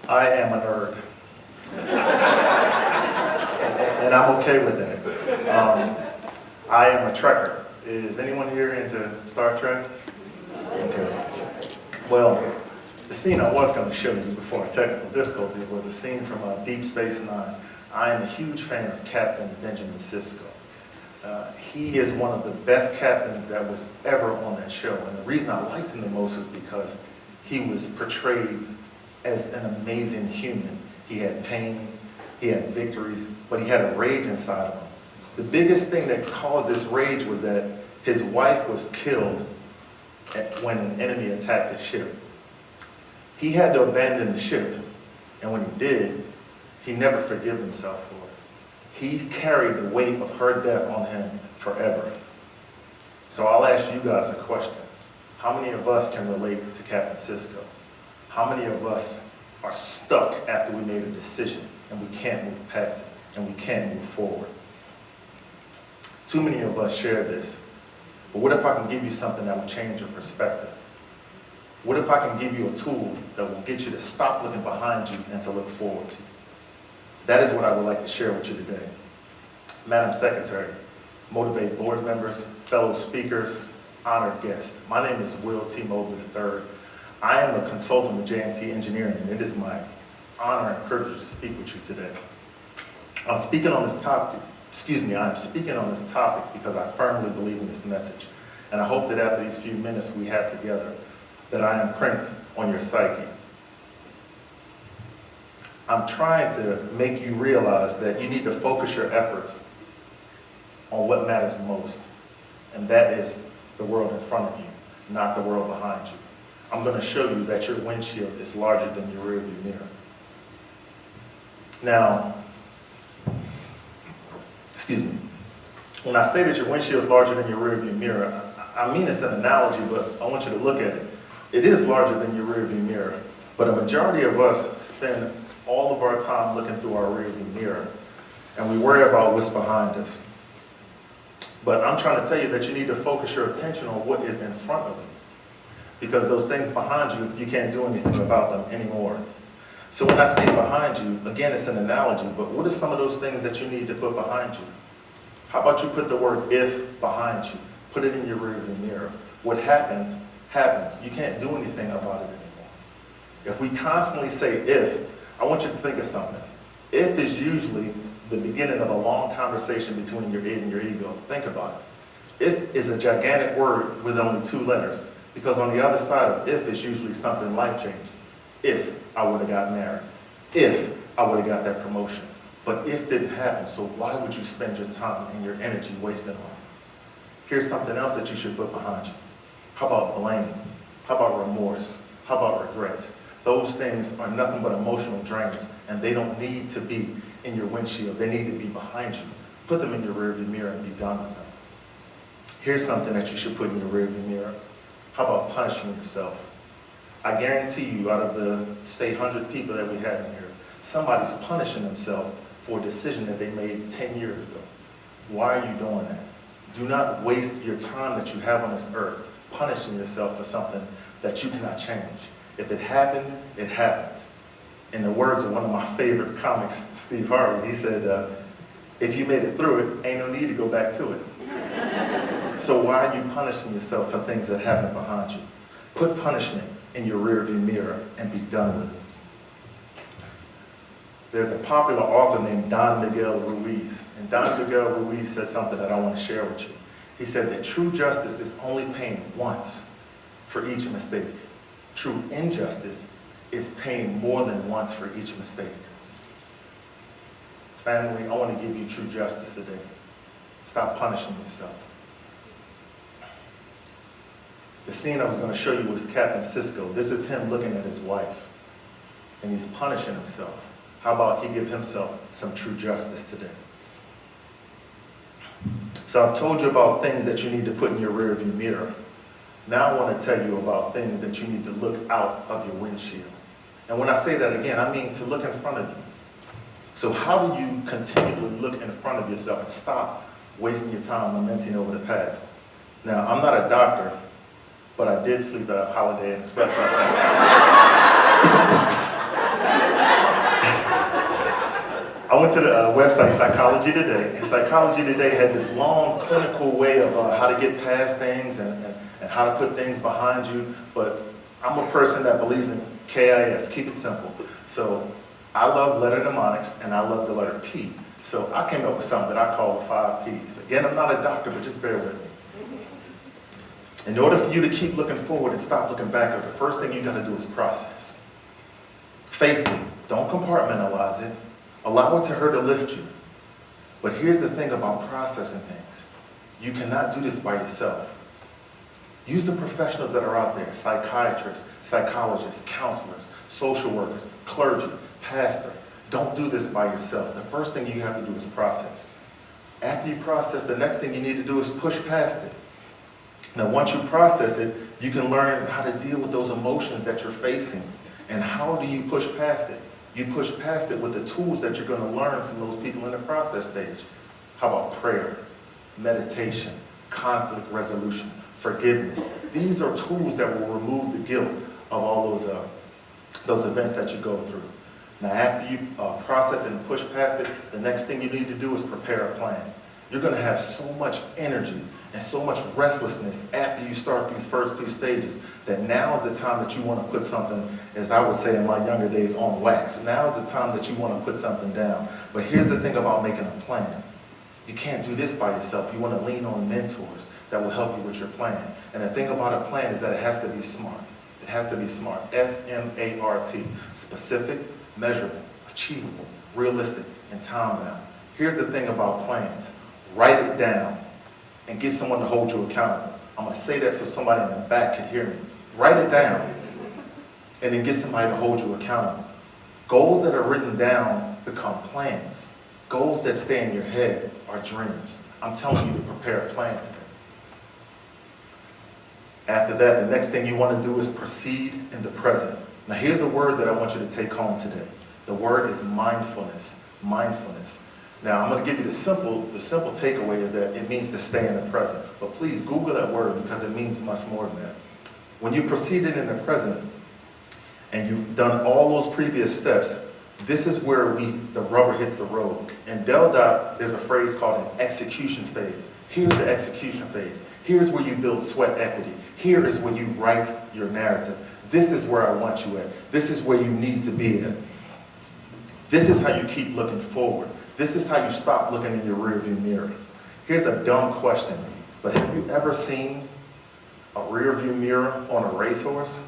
I am a nerd. and I'm okay with that. I am a trekker. Is anyone here into Star Trek? Okay. Well, the scene I was going to show you before our technical difficulty was a scene from Deep Space Nine. I am a huge fan of Captain Benjamin Sisko. He is one of the best captains that was ever on that show. And the reason I liked him the most is because he was portrayed as an amazing human. He had pain, he had victories, but he had a rage inside of him. The biggest thing that caused this rage was that his wife was killed when an enemy attacked his ship. He had to abandon the ship, and when he did, he never forgave himself for it. He carried the weight of her death on him forever. So I'll ask you guys a question. How many of us can relate to Captain Sisko? How many of us are stuck after we made a decision and we can't move past it and we can't move forward? Too many of us share this. But what if I can give you something that will change your perspective? What if I can give you a tool that will get you to stop looking behind you and to look forward to you? That is what I would like to share with you today. Madam Secretary, motivate board members, fellow speakers, honored guests. My name is Will T. Mobley III. I am a consultant with J&T Engineering, and it is my honor and privilege to speak with you today. I'm speaking on this topic because I firmly believe in this message. And I hope that after these few minutes we have together, that I imprint on your psyche. I'm trying to make you realize that you need to focus your efforts on what matters most. And that is the world in front of you, not the world behind you. I'm going to show you that your windshield is larger than your rearview mirror. Now, excuse me. When I say that your windshield is larger than your rearview mirror, I mean it's an analogy, but I want you to look at it. It is larger than your rearview mirror, but a majority of us spend all of our time looking through our rearview mirror, and we worry about what's behind us. But I'm trying to tell you that you need to focus your attention on what is in front of you, because those things behind you, you can't do anything about them anymore. So when I say behind you, again, it's an analogy, but what are some of those things that you need to put behind you? How about you put the word if behind you? Put it in your rearview mirror. What happened, happens. You can't do anything about it anymore. If we constantly say if, I want you to think of something. If is usually the beginning of a long conversation between your id and your ego. Think about it. If is a gigantic word with only 2 letters, because on the other side of if is usually something life-changing. If I would have got married. If I would have got that promotion. But if didn't happen, so why would you spend your time and your energy wasting on it? Here's something else that you should put behind you. How about blame? How about remorse? How about regret? Those things are nothing but emotional drainers, and they don't need to be in your windshield. They need to be behind you. Put them in your rearview mirror and be done with them. Here's something that you should put in your rearview mirror. How about punishing yourself? I guarantee you, out of the, say, 100 people that we have in here, somebody's punishing themselves for a decision that they made 10 years ago. Why are you doing that? Do not waste your time that you have on this earth punishing yourself for something that you cannot change. If it happened, it happened. In the words of one of my favorite comics, Steve Harvey, he said, if you made it through it, ain't no need to go back to it. So why are you punishing yourself for things that happen behind you? Put punishment in your rearview mirror and be done with it. There's a popular author named Don Miguel Ruiz, and Don Miguel Ruiz said something that I want to share with you. He said that true justice is only paying once for each mistake. True injustice is paying more than once for each mistake. Family, I want to give you true justice today. Stop punishing yourself. The scene I was going to show you was Captain Sisko. This is him looking at his wife, and he's punishing himself. How about he give himself some true justice today? So I've told you about things that you need to put in your rearview mirror. Now I want to tell you about things that you need to look out of your windshield. And when I say that again, I mean to look in front of you. So how do you continually look in front of yourself and stop wasting your time lamenting over the past? Now, I'm not a doctor, but I did sleep at a Holiday Inn Express last night. went to the website Psychology Today, and Psychology Today had this long clinical way of how to get past things and how to put things behind you. But I'm a person that believes in KIS, keep it simple. So I love letter mnemonics, and I love the letter P. So I came up with something that I call the 5 Ps. Again, I'm not a doctor, but just bear with me. In order for you to keep looking forward and stop looking backward, the first thing you got to do is process. Face it. Don't compartmentalize it. Allow it to her to lift you. But here's the thing about processing things. You cannot do this by yourself. Use the professionals that are out there, psychiatrists, psychologists, counselors, social workers, clergy, pastor. Don't do this by yourself. The first thing you have to do is process. After you process, the next thing you need to do is push past it. Now, once you process it, you can learn how to deal with those emotions that you're facing. And how do you push past it? You push past it with the tools that you're going to learn from those people in the process stage. How about prayer, meditation, conflict resolution, forgiveness? These are tools that will remove the guilt of all those events that you go through. Now, after you process and push past it, the next thing you need to do is prepare a plan. You're going to have so much energy and so much restlessness after you start these first 2 stages that now is the time that you want to put something, as I would say in my younger days, on wax. Now is the time that you want to put something down. But here's the thing about making a plan. You can't do this by yourself. You want to lean on mentors that will help you with your plan. And the thing about a plan is that it has to be smart. It has to be smart. S-M-A-R-T. Specific, measurable, achievable, realistic, and time-bound. Here's the thing about plans. Write it down and get someone to hold you accountable. I'm going to say that so somebody in the back can hear me. Write it down and then get somebody to hold you accountable. Goals that are written down become plans. Goals that stay in your head are dreams. I'm telling you to prepare a plan today. After that, the next thing you want to do is proceed in the present. Now here's a word that I want you to take home today. The word is mindfulness. Mindfulness. Now I'm going to give you the simple takeaway is that it means to stay in the present. But please Google that word because it means much more than that. When you proceeded in the present and you've done all those previous steps, this is where the rubber hits the road. In Del Dot, there's a phrase called an execution phase. Here's the execution phase. Here's where you build sweat equity. Here is where you write your narrative. This is where I want you at. This is where you need to be at. This is how you keep looking forward. This is how you stop looking in your rearview mirror. Here's a dumb question, but have you ever seen a rearview mirror on a racehorse?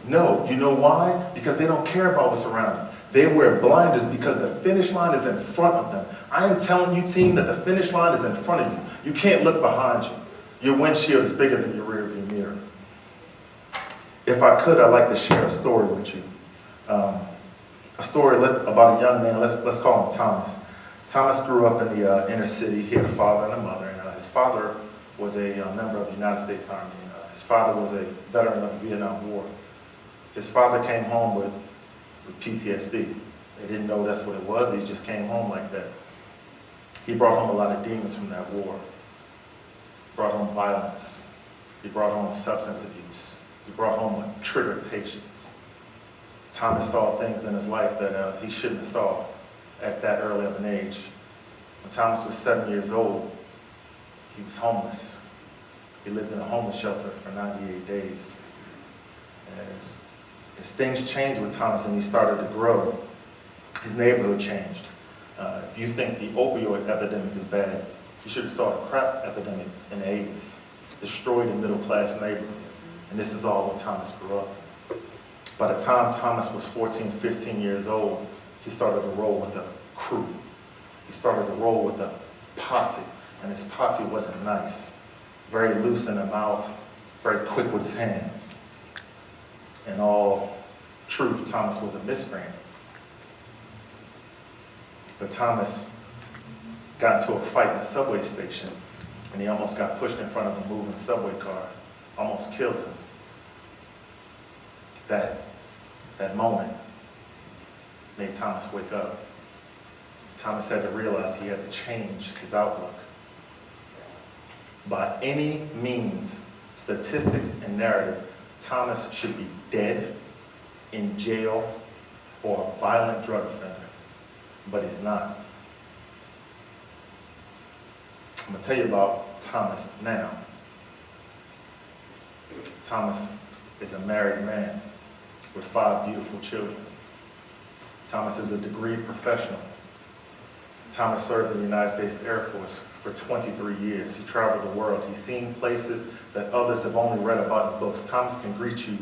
No. You know why? Because they don't care about what's around them. They wear blinders because the finish line is in front of them. I am telling you, team, that the finish line is in front of you. You can't look behind you. Your windshield is bigger than your rearview mirror. If I could, I'd like to share a story with you. A story about a young man, let's call him Thomas. Thomas grew up in the inner city. He had a father and a mother. And his father was a member of the United States Army. His father was a veteran of the Vietnam War. His father came home with PTSD. They didn't know that's what it was. They just came home like that. He brought home a lot of demons from that war. He brought home violence. He brought home substance abuse. He brought home triggered patience. Thomas saw things in his life that he shouldn't have saw at that early of an age. When Thomas was 7 years old, he was homeless. He lived in a homeless shelter for 98 days. And as things changed with Thomas and he started to grow, his neighborhood changed. If you think the opioid epidemic is bad, you should have saw the crack epidemic in the 80s. Destroyed the middle class neighborhood. And this is all when Thomas grew up. By the time Thomas was 14, 15 years old, he started to roll with a crew. He started to roll with a posse, and his posse wasn't nice. Very loose in the mouth, very quick with his hands. In all truth, Thomas was a miscreant. But Thomas got into a fight in a subway station, and he almost got pushed in front of a moving subway car, almost killed him. That moment made Thomas wake up. Thomas had to realize he had to change his outlook. By any means, statistics and narrative, Thomas should be dead, in jail, or a violent drug offender, but he's not. I'm going to tell you about Thomas now. Thomas is a married man with 5 beautiful children. Thomas is a degreed professional. Thomas served in the United States Air Force for 23 years. He traveled the world. He's seen places that others have only read about in books. Thomas can greet you.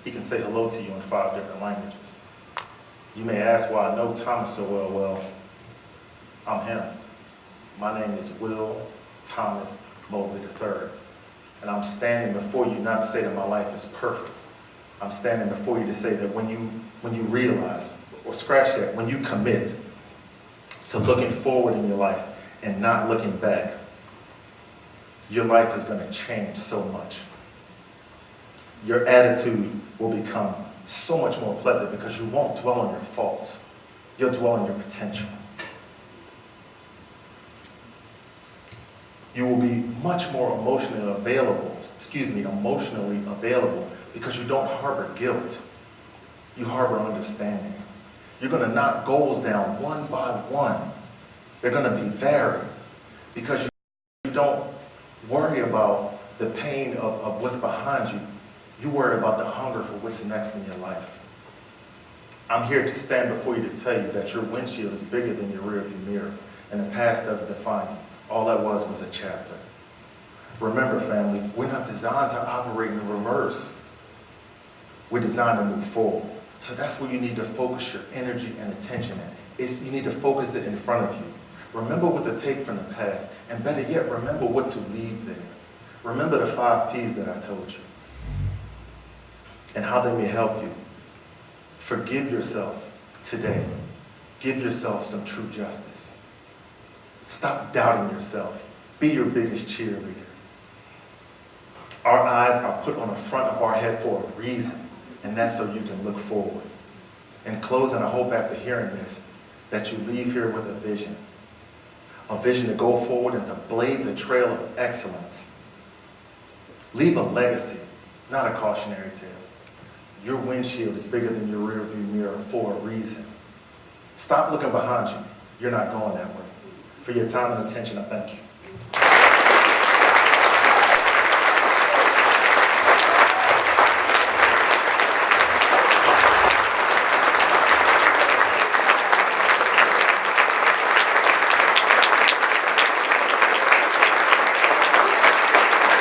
He can say hello to you in 5 different languages. You may ask why I know Thomas so well. Well, I'm him. My name is Will Thomas Mobley III. And I'm standing before you not to say that my life is perfect. I'm standing before you to say that when you realize, or scratch that, when you commit to looking forward in your life and not looking back, your life is going to change so much. Your attitude will become so much more pleasant because you won't dwell on your faults. You'll dwell on your potential. You will be much more emotionally available because you don't harbor guilt. You harbor understanding. You're going to knock goals down one by one. They're going to be varied because you don't worry about the pain of what's behind you. You worry about the hunger for what's next in your life. I'm here to stand before you to tell you that your windshield is bigger than your rearview mirror, and the past doesn't define you. All that was a chapter. Remember, family, we're not designed to operate in reverse. We're designed to move forward. So that's where you need to focus your energy and attention at. You need to focus it in front of you. Remember what to take from the past, and better yet, remember what to leave there. Remember the 5 P's that I told you, and how they may help you. Forgive yourself today. Give yourself some true justice. Stop doubting yourself. Be your biggest cheerleader. Our eyes are put on the front of our head for a reason, and that's so you can look forward. In closing, I hope after hearing this, that you leave here with a vision to go forward and to blaze a trail of excellence. Leave a legacy, not a cautionary tale. Your windshield is bigger than your rearview mirror for a reason. Stop looking behind you. You're not going that way. For your time and attention, I thank you.